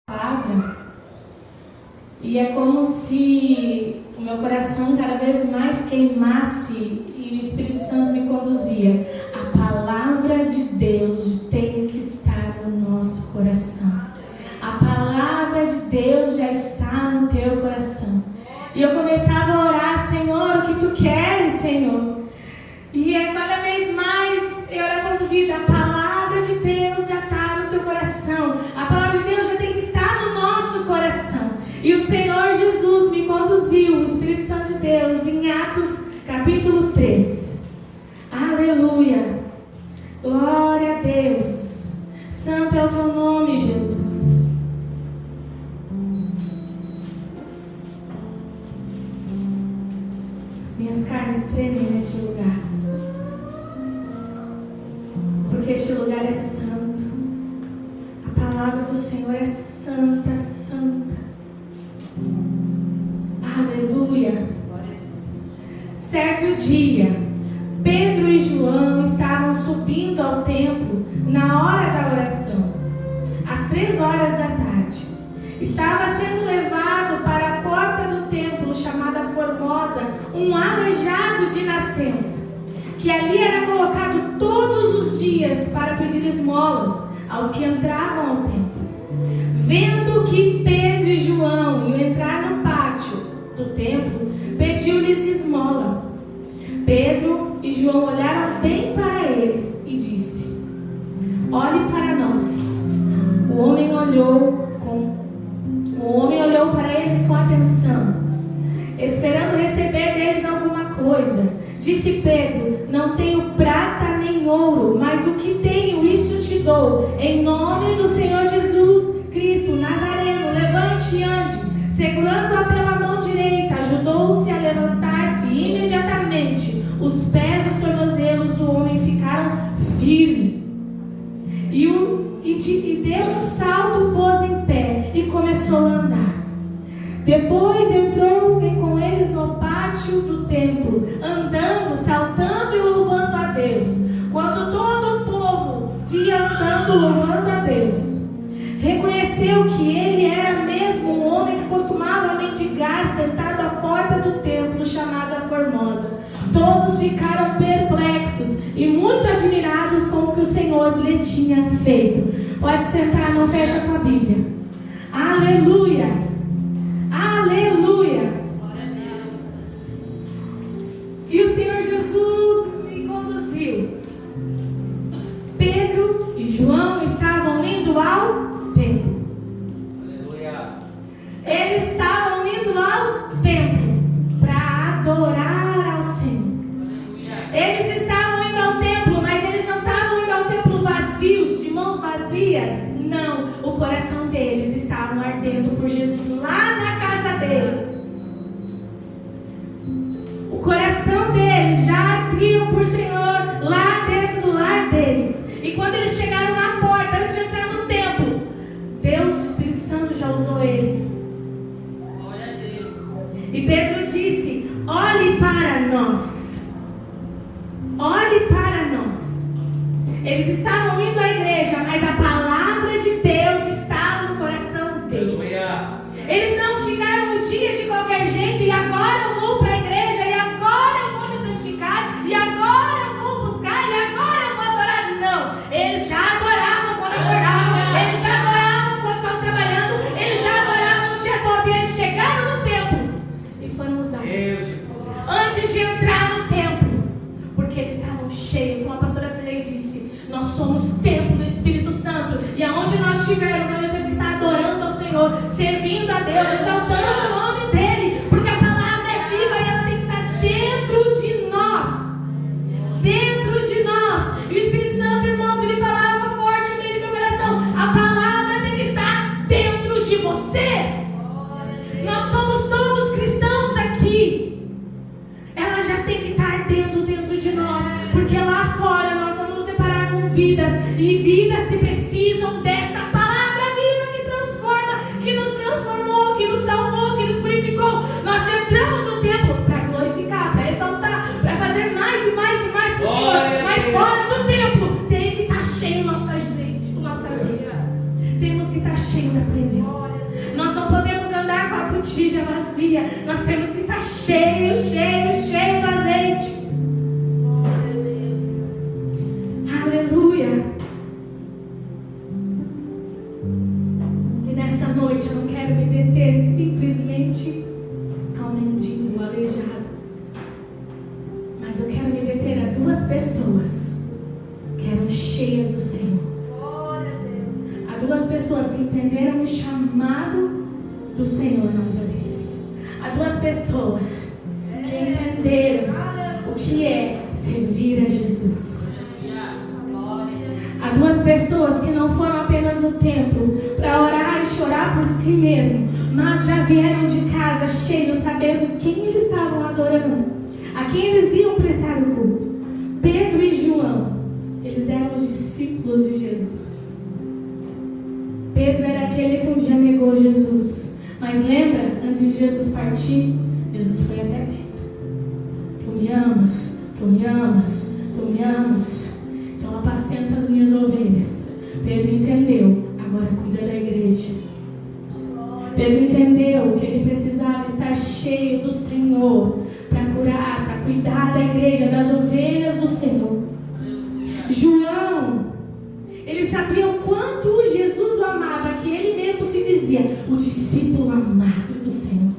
palavra, e é como se o meu coração cada vez mais queimasse e o Espírito Santo me conduzia. A palavra de Deus tem que estar no nosso coração. A palavra de Deus já está no teu coração. E eu começava a orar: Senhor, o que tu queres, Senhor? E cada vez mais eu era conduzida. A palavra de Deus já está no teu coração. A palavra de Deus já tem que estar no nosso coração. E o Senhor Jesus me conduziu, o Espírito Santo de Deus, em Atos capítulo 3. Aleluia! Glória a Deus! Santo é o teu nome, Jesus. As minhas carnes tremem neste lugar, porque este lugar é santo. A palavra do Senhor é santa, santa. Aleluia. Certo dia, Pedro e João estavam subindo ao templo na hora da oração, às 3 horas da tarde. Estava sendo levado para a porta do templo, chamada Formosa, um aleijado de nascença, que ali era colocado todos os dias para pedir esmolas aos que entravam ao templo. Vendo que Pedro e João iam entrar no pátio do templo, pediu-lhes esmola. Pedro e João olharam bem para eles e disse: olhe para nós. O homem olhou para eles com atenção, esperando receber deles alguma coisa. Disse Pedro: não tenho prata nem ouro, mas o que tenho, isso te dou. Em nome do Senhor Jesus Cristo Nazareno, levante e ande. Segurando-a pela mão direita, ajudou-se a levantar-se e imediatamente os pés e os tornozelos do homem ficaram firmes. E deu um salto, pôs em pé e começou a andar. Depois entrou com eles no pátio do templo, andando, saltando e louvando a Deus. Quando todo o povo via andando, louvando a Deus, reconheceu que ele era mesmo um homem que costumava mendigar sentado à porta do templo, chamada Formosa. Todos ficaram perplexos e muito admirados com o que o Senhor lhe tinha feito. Pode sentar, não fecha a sua Bíblia. Aleluia! Aleluia! E o Senhor Jesus me conduziu. Pedro e João estavam indo ao templo. Aleluia. Eles estavam indo ao templo para adorar ao Senhor. Aleluia. Eles estavam indo ao templo, mas eles não estavam indo ao templo vazios, de mãos vazias. Não, o coração deles estava ardendo por Jesus lá na casa deles. O coração deles já ardia por Senhor lá dentro do lar deles. E quando eles chegaram na porta, antes de entrar no templo, Deus, o Espírito Santo, já usou eles. Glória a Deus. E Pedro disse: olhe para nós. Olhe para nós. Eles estavam indo à igreja, mas a palavra de Deus estava no coração deles. Eles não ficaram um dia de qualquer jeito e agora eu vou para a igreja, e agora eu vou me santificar, e agora eu vou buscar, e agora eu vou adorar. Não, eles já adoravam quando acordavam, eles já adoravam quando estavam trabalhando, eles já adoravam o dia todo. E eles chegaram no templo e foram usados antes de entrar no templo, porque eles estavam cheios, como a pastora Cirlei disse. Nós somos templo do Espírito Santo, e aonde nós estivermos, nós temos que estar adorando ao Senhor, servindo a Deus, exaltando o nome dEle, porque a palavra é viva e ela tem que estar dentro de nós. Dentro de nós. E o Espírito Santo, irmãos, ele falava fortemente no meu coração: a palavra tem que estar dentro de vocês. Nós somos todos cristãos aqui. Ela já tem que estar dentro de nós, porque lá fora nós vamos nos deparar com vidas, e vidas que precisam desta palavra viva que transforma, que nos transformou, que nos salvou, que nos purificou. Nós entramos no templo para glorificar, para exaltar, para fazer mais e mais e mais para o Senhor. Mas fora do templo tem que estar cheio o nosso azeite. Temos que estar cheio da presença. botija vazia. Nós temos que estar cheio do azeite. Aleluia. E nessa noite eu não quero me deter simplesmente ao mendigo aleijado, mas eu quero me deter a duas pessoas que eram cheias do Senhor. Há duas pessoas que entenderam o chamado do Senhor na vida deles. Há duas pessoas que entenderam o que é servir a Jesus. Há duas pessoas que não foram apenas no templo para orar e chorar por si mesmo, mas já vieram de casa cheios, sabendo quem eles estavam adorando, a quem eles iam prestar o culto. Pedro e João, eles eram os discípulos de Jesus. Pedro era aquele que um dia negou Jesus. Mas lembra, antes de Jesus partir, Jesus foi até Pedro. Tu me amas, tu me amas, tu me amas. Então apacenta as minhas ovelhas. Pedro entendeu, agora cuida da igreja. Pedro entendeu que ele precisava estar cheio do Senhor para curar, para cuidar da igreja, das ovelhas do Senhor. João, ele sabia o quanto Jesus o amava, que ele mesmo se dizia o discípulo amado do Senhor.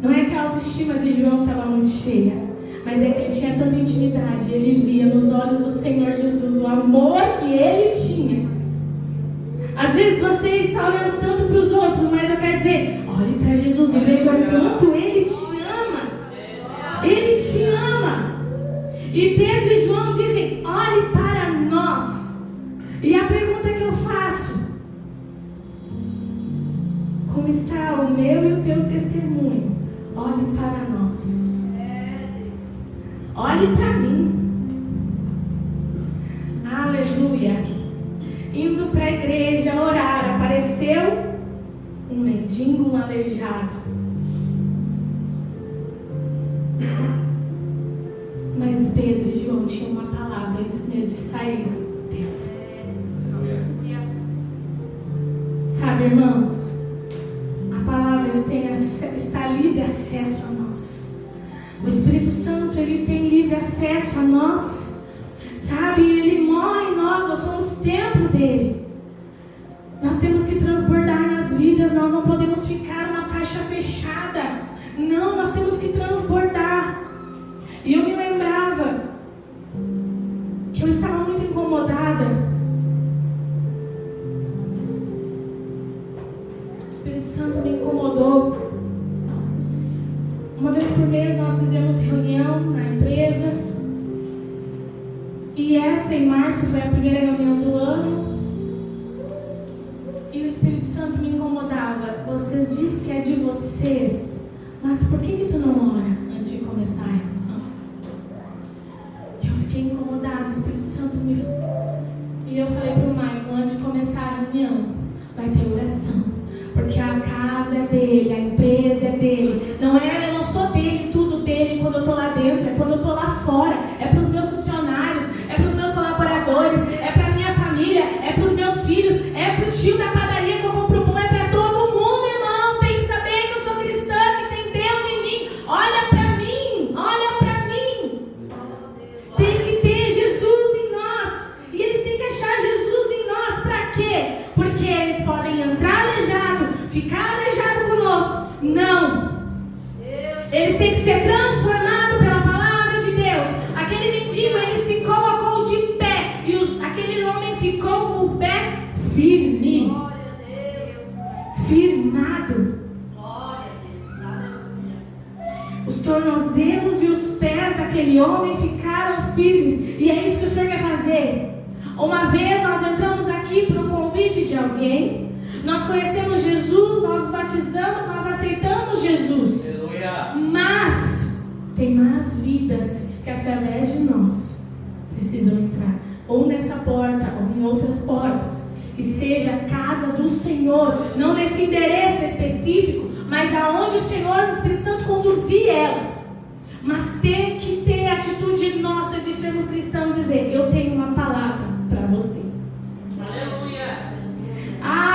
Não é que a autoestima de João estava muito cheia, mas é que ele tinha tanta intimidade, ele via nos olhos do Senhor Jesus o amor que ele tinha. Às vezes você está olhando tanto para os outros, mas eu quero dizer, olhe para Jesus e veja o quanto ele te ama. Ele te ama. E Pedro e João dizem, olhe para nós. E a pergunta que eu faço, como está o meu e o teu testemunho? Olhe para nós. Olhe para mim. Aleluia. Indo para a igreja orar, apareceu um mendigo, um aleijado. Mas Pedro e João tinham uma palavra antes mesmo de sair do templo. Sabe, irmãos, a palavra está livre acesso a nós. O Espírito Santo, ele tem livre acesso a nós. Sabe, ele mora em nós, nós somos templo dele. Nós temos que transbordar nas vidas, nós não podemos ficar uma caixa fechada. Não, nós temos que transbordar. E eu me lembrava que eu estava muito incomodada. O Espírito Santo me incomodou. Uma vez por mês nós fizemos reunião na empresa. E essa em março foi a primeira reunião do ano. E o Espírito Santo me incomodava. Vocês dizem que é de vocês, mas por que tu não ora antes de começar a reunião? Eu fiquei incomodada. O Espírito Santo me... E eu falei para o Michael, antes de começar a reunião, vai ter oração. Porque a casa é dele, a empresa é dele. Eu não sou dele, tudo dele quando eu estou lá dentro, é quando eu estou lá fora. É para os meus funcionários, é para os meus colaboradores, é para a minha família, é para os meus filhos, é para o tio da padaria que eu compro pão, é para todo mundo, irmão. Tem que saber que eu sou cristã, que tem Deus em mim. Olha para mim, olha para mim. Tem que ter Jesus em nós. E eles têm que achar Jesus em nós. Para quê? Porque eles podem entrar aleijado, ficar aleijado conosco. Não. Eles têm que ser transformados pela palavra de Deus. Aquele mendigo, ele se colocou de pé. E aquele homem ficou com o pé firme. Firmado. Os tornozelos e os pés daquele homem ficaram firmes. E é isso que o Senhor quer fazer. Uma vez nós entramos aqui por um convite de alguém. Nós conhecemos Jesus, nós nos batizamos, nós aceitamos Jesus. Mas tem mais vidas que através de nós precisam entrar. Ou nessa porta, ou em outras portas. Que seja a casa do Senhor. Não nesse endereço específico, mas aonde o Senhor, o Espírito Santo conduzir elas. Mas tem que ter a atitude nossa de sermos cristãos, dizer, eu tenho uma palavra para você. Aleluia.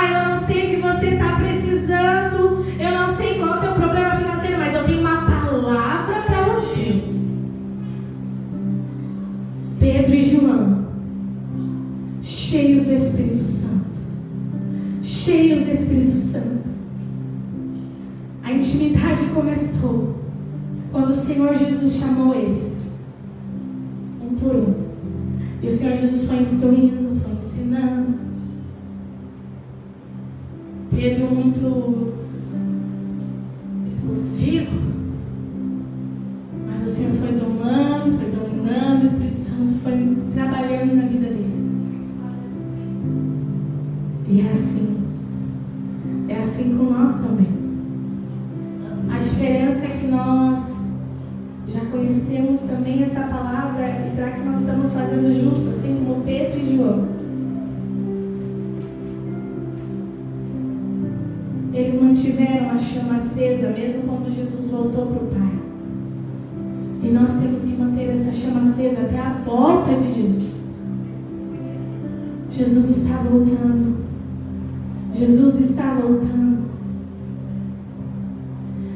Eu não sei o que você está precisando, eu não sei qual é o teu problema financeiro, mas eu tenho uma palavra para você. Pedro e João, cheios do Espírito Santo, cheios do Espírito Santo. A intimidade começou quando o Senhor Jesus chamou eles, um por um. E o Senhor Jesus foi instruindo, foi ensinando. Pedro muito expulsivo, mas o Senhor foi domando, foi dominando, o Espírito Santo foi trabalhando na vida dele. E é assim com nós também. A diferença é que nós já conhecemos também essa palavra, e será que nós estamos fazendo justo, assim como Pedro e João? Eles mantiveram a chama acesa, mesmo quando Jesus voltou para o Pai. E nós temos que manter essa chama acesa até a volta de Jesus. Jesus está voltando. Jesus está voltando.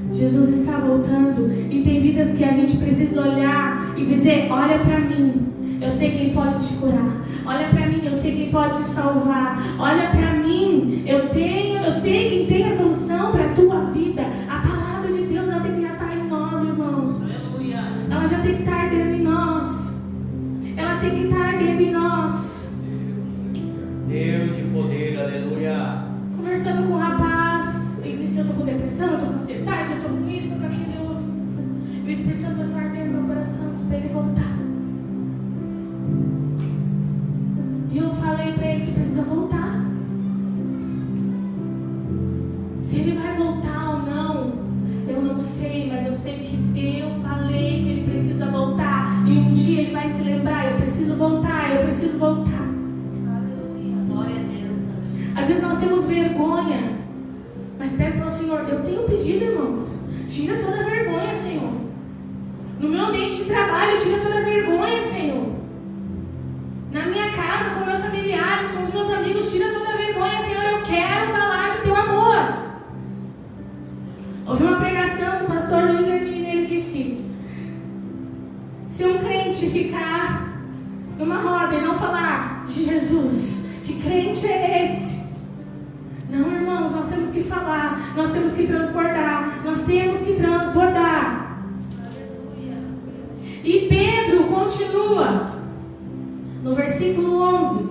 Jesus está voltando. E tem vidas que a gente precisa olhar e dizer: olha para mim, eu sei quem pode te curar. Olha para mim, eu sei quem pode te salvar. Olha para mim, eu sei quem tem a solução para a tua vida. A palavra de Deus, ela tem que estar em nós, irmãos. Aleluia. Ela já tem que estar ardendo em nós. Ela tem que estar ardendo em nós. Deus de poder, aleluia. Conversando com um rapaz, ele disse: eu estou com depressão, eu estou com ansiedade, eu estou com isso, estou com aquilo. E o Espírito Santo começou a arder no meu coração, para ele voltar. E eu falei para ele: tu precisa voltar. Se ele vai voltar ou não, eu não sei, mas eu sei que eu falei que ele precisa voltar. E um dia ele vai se lembrar: eu preciso voltar, eu preciso voltar. Aleluia, glória a Deus. Às vezes nós temos vergonha, mas peça para o Senhor: eu tenho pedido, irmãos, tira toda a vergonha, Senhor. No meu ambiente de trabalho, tira toda a vergonha, Senhor. Na minha casa, com meus familiares, com os meus amigos, tira toda a vergonha, Senhor. Eu quero falar do teu amor. Houve uma pregação do pastor Luiz Hermínio, ele disse: se um crente ficar numa roda e não falar de Jesus, que crente é esse? Não, irmãos, nós temos que falar, nós temos que transbordar, nós temos que transbordar. Aleluia. E Pedro continua no versículo 11.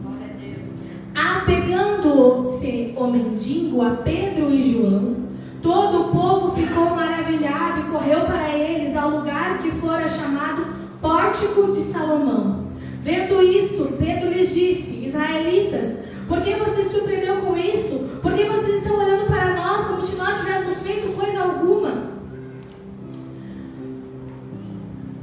Glória a Deus. Apegando-se o mendigo a Pedro e João, todo o povo ficou maravilhado e correu para eles ao lugar que fora chamado Pórtico de Salomão. Vendo isso, Pedro lhes disse: israelitas, por que você se surpreendeu com isso? Por que vocês estão olhando para nós como se nós tivéssemos feito coisa alguma?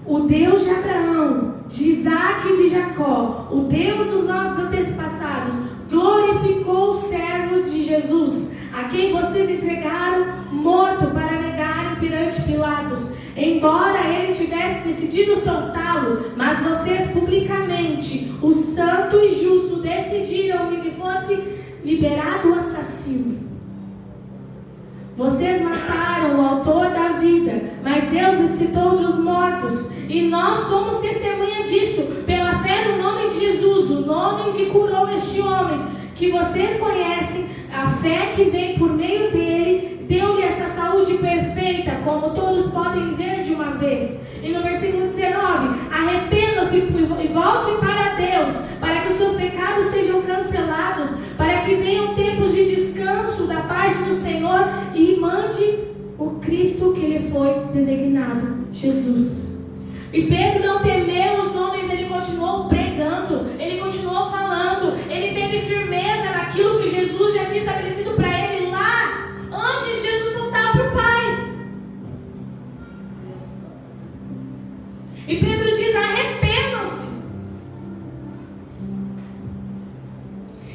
O Deus de Abraão, de Isaac e de Jacó, o Deus dos nossos antepassados, glorificou o servo de Jesus, a quem vocês entregaram morto para negarem perante Pilatos, embora ele tivesse decidido soltá-lo. Mas vocês publicamente, o santo e justo, decidiram que lhe fosse liberado o assassino. Vocês mataram o autor da vida, mas Deus ressuscitou dos mortos, e nós somos testemunha disso, pela fé no nome de Jesus, o nome que curou este homem, que vocês conhecem. A fé que vem por meio dele deu-lhe essa saúde perfeita, como todos podem ver de uma vez. E no versículo 19: arrependam-se e voltem para Deus, para que os seus pecados sejam cancelados, para que venham tempos de descanso da parte do Senhor, e mande o Cristo que lhe foi designado, Jesus. E Pedro não temeu os homens, ele continuou pregando, ele continuou falando, ele teve firmeza naquilo que Jesus já tinha estabelecido para ele lá, antes de Jesus voltar para o Pai. E Pedro diz: arrependam-se.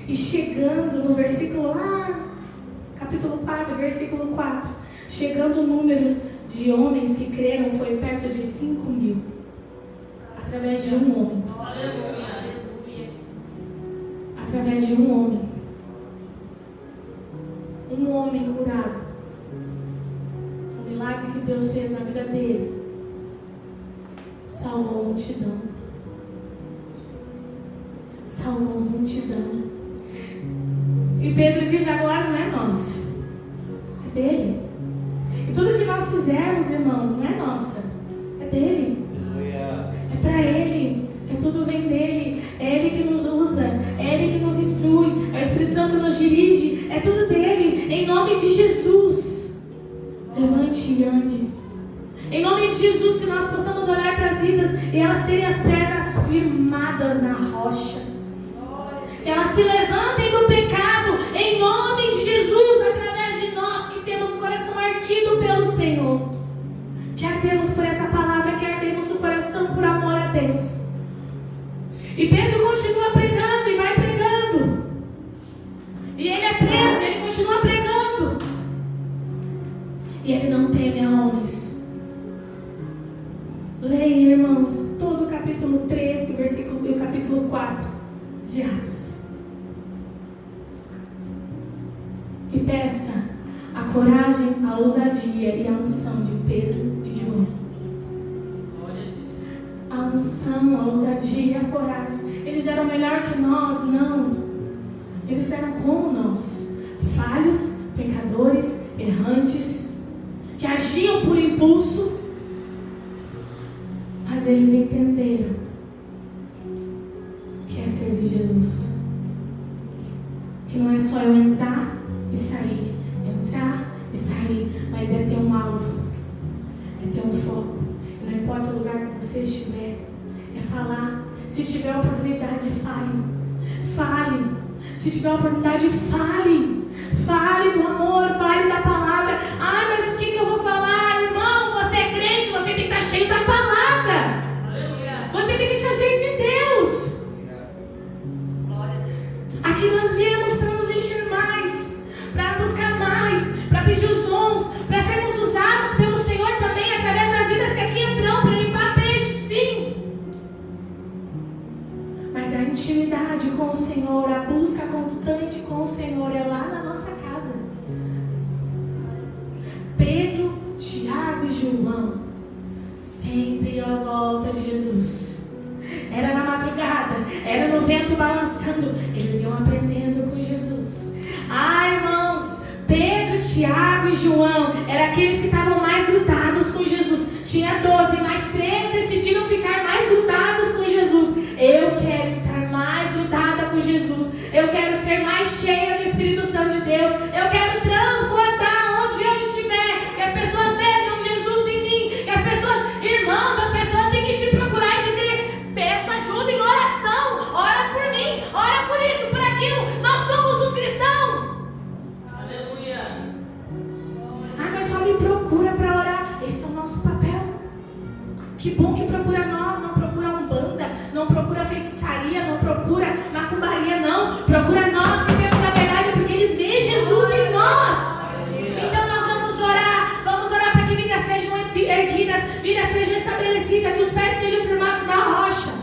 E chegando no versículo lá, capítulo 4, versículo 4, chegando números de homens que creram, foi perto de 5.000, através de um homem. Aleluia. através de um homem. Um homem curado. O milagre que Deus fez na vida dele salvou a multidão. Salvou a multidão. E Pedro diz: agora não é nossa, é dele. E tudo que nós fizermos, irmãos, não é nossa, é dele. É para ele. É tudo vem dele. É ele que nos usa. É ele que nos instrui. É o Espírito Santo que nos dirige. É tudo dele. Em nome de Jesus, levante e ande. Em nome de Jesus, que nós possamos olhar para as vidas e elas terem as pernas firmadas na rocha. Que elas se levantem do pecado. Em nome de Jesus, através de nós que temos o coração ardido pelo Senhor. Que ardemos por essa palavra, que ardemos o coração por amor a Deus. E Pedro continua pregando e vai pregando. E ele é preso, ele continua pregando. E ele não teme a homens. Leia, irmãos, todo o capítulo 13, versículo, e o capítulo 4 de Atos. E peça a coragem, a ousadia e a unção de Pedro e João. A unção, a ousadia e a coragem. Eles eram melhor que nós? Não. Eles eram como nós. Falhos, pecadores, errantes, que agiam por impulso. Mas eles entenderam que é servir Jesus. Que não é só eu entrar e sair. Entrar e sair. Mas é ter um alvo. É ter um foco. E não importa o lugar que você estiver. É falar. Se tiver oportunidade, fale. Fale. Se tiver oportunidade, fale. Fale do amor. Fale da palavra. Ai, mas o que eu vou falar? Irmão, você é crente. Você tem que estar cheio da palavra. Você tem que estar cheio de Deus. Aqui nós viemos para nos encher mais, para buscar mais, para pedir os dons, para sermos usados pelo Senhor também, através das vidas que aqui entram, para limpar peixe, sim. Mas a intimidade com o Senhor, a busca constante com o Senhor é lá na nossa casa. Pedro, Tiago e João, sempre à volta de Jesus. Era na madrugada, era no vento balançando. Eles iam aprendendo com Jesus. Ah, irmãos, Pedro, Tiago e João eram aqueles que estavam mais grudados com Jesus. Tinha 12, mas 3 decidiram ficar mais grudados com Jesus. Eu quero estar mais grudada com Jesus. Eu quero ser mais cheia do Espírito Santo de Deus. Eu quero transbordar onde eu estiver. Que as pessoas vejam Jesus em mim. Que as pessoas, irmãos, as pessoas têm que te procurar e dizer: peço ajuda em oração. Ora por mim. Ora por isso, por aquilo. Nós somos os cristãos. Aleluia. Ah, mas só me procura para orar. Esse é o nosso papel. Que bom que procura nós. Não procura umbanda. Não procura feitiçaria. Não procura macumbaria. Não. Procura nós que temos a verdade. Porque eles veem Jesus em nós. Então nós vamos orar. Vamos orar para que vidas sejam erguidas. Vidas sejam estabelecidas. Que os pés estejam firmados na rocha.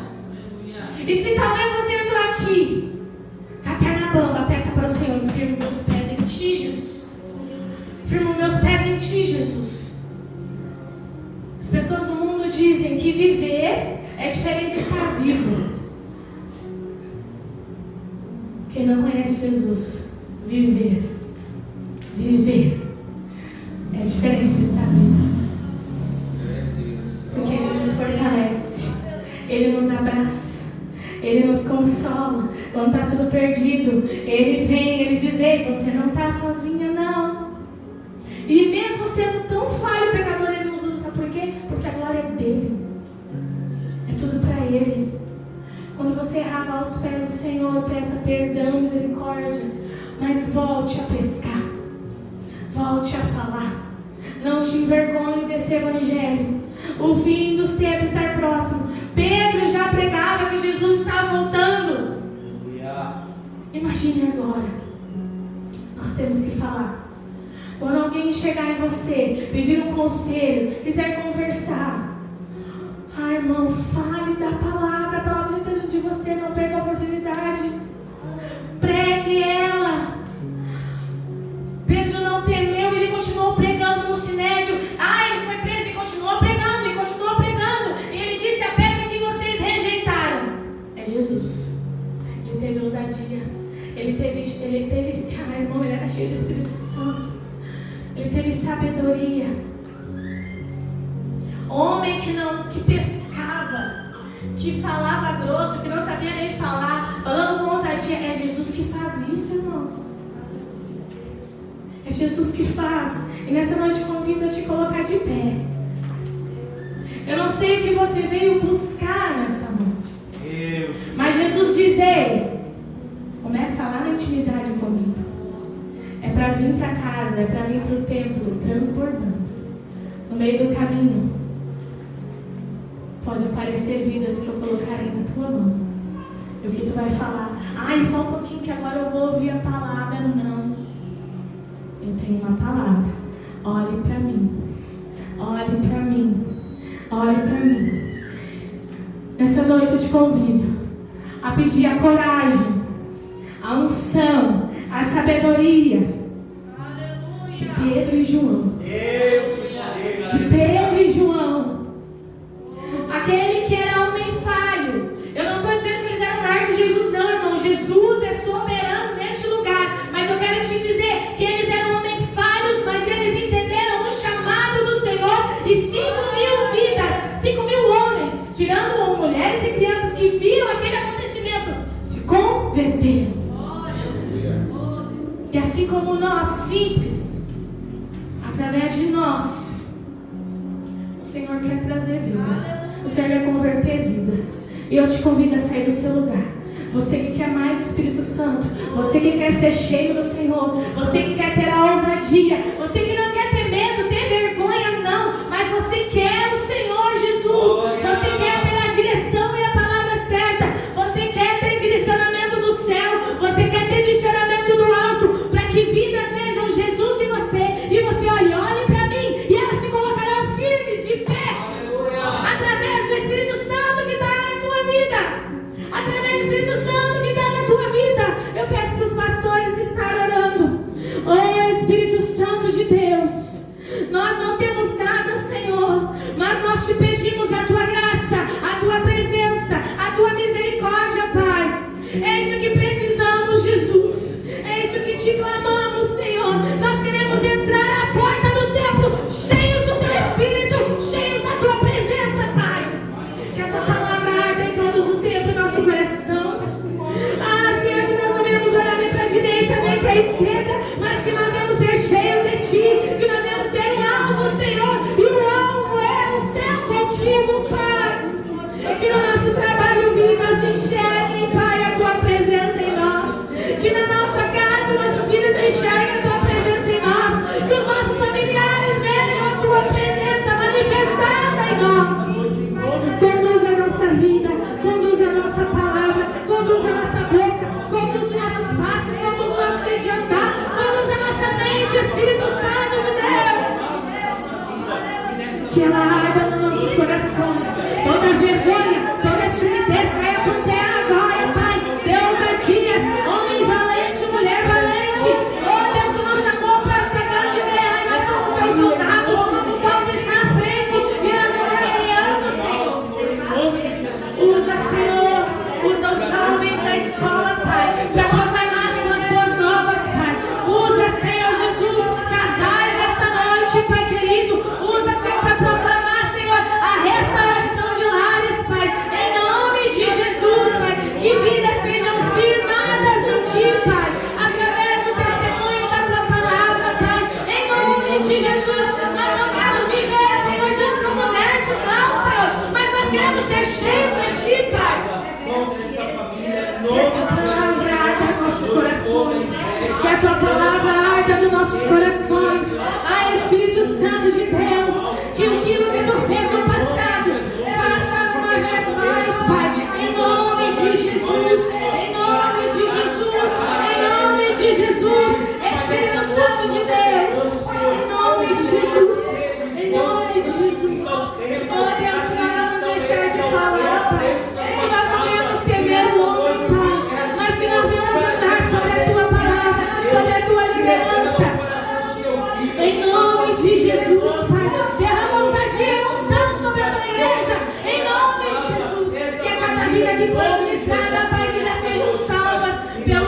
E se talvez você entrou aqui com a perna bamba, peça para o Senhor: firme meus pés em Ti, Jesus. Firmo meus pés em Ti, Jesus. As pessoas do mundo dizem que viver é diferente de estar vivo. Quem não conhece Jesus, viver é diferente de estar vivo. Porque Ele nos fortalece, Ele nos abraça, Ele nos consola quando está tudo perdido. Ele vem, Ele diz: ei, você não está sozinha não. E mesmo sendo tão falho e pecador, Ele nos usa. Sabe por quê? Porque a glória é dEle. É tudo para Ele. Quando você errava aos pés do Senhor, peça perdão, misericórdia. Mas volte a pescar. Volte a falar. Não te envergonhe desse evangelho. O fim dos tempos está próximo. Pedro já pregava que Jesus estava voltando. Imagine agora. Nós temos que falar. Quando alguém chegar em você, pedir um conselho, quiser conversar, ah, irmão, fale da palavra. A palavra dentro de você, não perca a oportunidade. Jesus, ele teve ousadia, ele teve, irmão, ele era cheio do Espírito Santo, ele teve sabedoria. Homem que pescava, que falava grosso, que não sabia nem falar, falando com ousadia. É Jesus que faz isso, irmãos. É Jesus que faz. E nessa noite convido a te colocar de pé. Eu não sei o que você veio buscar nesta noite, mas Jesus diz: ei, começa lá na intimidade comigo. É para vir para casa, é para vir para o templo transbordando. No meio do caminho pode aparecer vidas que eu colocarei na tua mão. E o que tu vai falar? Ai, só um pouquinho que agora eu vou ouvir a palavra. Não. Eu tenho uma palavra. Olhe para mim. Olhe para mim. Olhe para mim. Nessa noite eu te convido a pedir a coragem, a unção, a sabedoria de Pedro e João. De Pedro e João. Aquele que era homem falho. Eu não estou dizendo que eles eram maior que Jesus, não, irmão. Jesus é soberano neste lugar. Mas eu quero te dizer que eles eram homens falhos, mas eles entenderam o chamado do Senhor. E 5.000 vidas, 5.000 homens, tirando mulheres e crianças que viram aquele acontecimento, se converteram. E assim como nós, simples, através de nós, o Senhor quer trazer vidas. O Senhor quer converter vidas. E eu te convido a sair do seu lugar. Você que quer mais do Espírito Santo, você que quer ser cheio do Senhor, você que quer ter a ousadia, você que não quer ter medo, ter vergonha, não, mas você quer o Senhor Jesus, você quer ter a direção e a palavra certa, você quer ter direcionamento do céu, você quer ter direcionamento do alto, para que vidas vejam Jesus em você, e você olhe para mim, e elas se colocarão firmes de pé, através do Espírito Santo que está na tua vida. Através do Espírito Santo que está na tua vida. Eu peço para os pastores estar orando. Oh Espírito Santo de Deus, nós não temos nada, Senhor, mas nós te pedimos a tua graça, a tua presença, a tua misericórdia, Pai. É isso que precisamos, Jesus. É isso que te clamamos, Senhor. Nós queremos entrar à porta do templo cheios do teu Espírito, cheios da tua presença, Pai. Que a tua palavra arde em todos os tempos em nosso coração. Ah, Senhor, que nós não vamos olhar nem para a direita nem para a esquerda, mas que nós vamos ser cheios de ti, que nós vamos ter um alvo, Senhor, e o alvo é o céu contigo, Pai. Que no nosso trabalho vidas enxerguem, Pai, a tua presença em nós. Que na nossa casa nossos filhos enxerguem a tua presença em nós. Que os nossos familiares vejam a tua presença manifestada em nós. Conduz a nossa vida, conduz a nossa palavra, conduz a nossa boca, conduz os nossos passos, conduz o nosso jeito de andar, conduz a nossa mente, Espírito Santo de Deus. Que ela arda nos nossos corações. Toda vergonha, toda timidez caia por terra agora, Pai. Deus a dias, homem valente, mulher valente. Oh Deus, tu nos chamou para essa grande guerra e nós somos teus soldados. O Paulo está à frente e nós vamos guerreando, Senhor. Usa, Senhor, usa os jovens da escola, Pai, para proclamar as tuas boas novas, Pai. Usa, Senhor Jesus, casais nesta noite, Pai querido. Usa, Senhor, para proclamar, Senhor, a restauração de lares, Pai, em nome de Jesus, Pai. Que vidas sejam firmadas em ti, Pai, através do testemunho da tua palavra, Pai, em nome de Jesus. Nós não queremos viver, Senhor Jesus, como versos, não, Senhor, mas nós queremos ser cheios de ti, Pai. Que essa palavra arda nos nossos corações, que a tua palavra arda nos nossos corações. Ah, Espírito Santo de Deus, que aquilo que tu fez no passado faça uma vez mais, Pai, em nome de Jesus, em nome de Jesus, em nome de Jesus. Espírito Santo de Deus, em nome de Jesus, em nome de Jesus. Oh Deus, que nós não vamos deixar de falar, Pai, que nós não venhamos temer o homem, Pai, mas que nós venhamos andar sobre a tua palavra, sobre a tua liderança, em nome de Jesus, Pai. Derrama ousadia e unção sobre a tua igreja, em nome de Jesus. Que a cada vida que foram ministradas, Pai, vidas sejam salvas pelo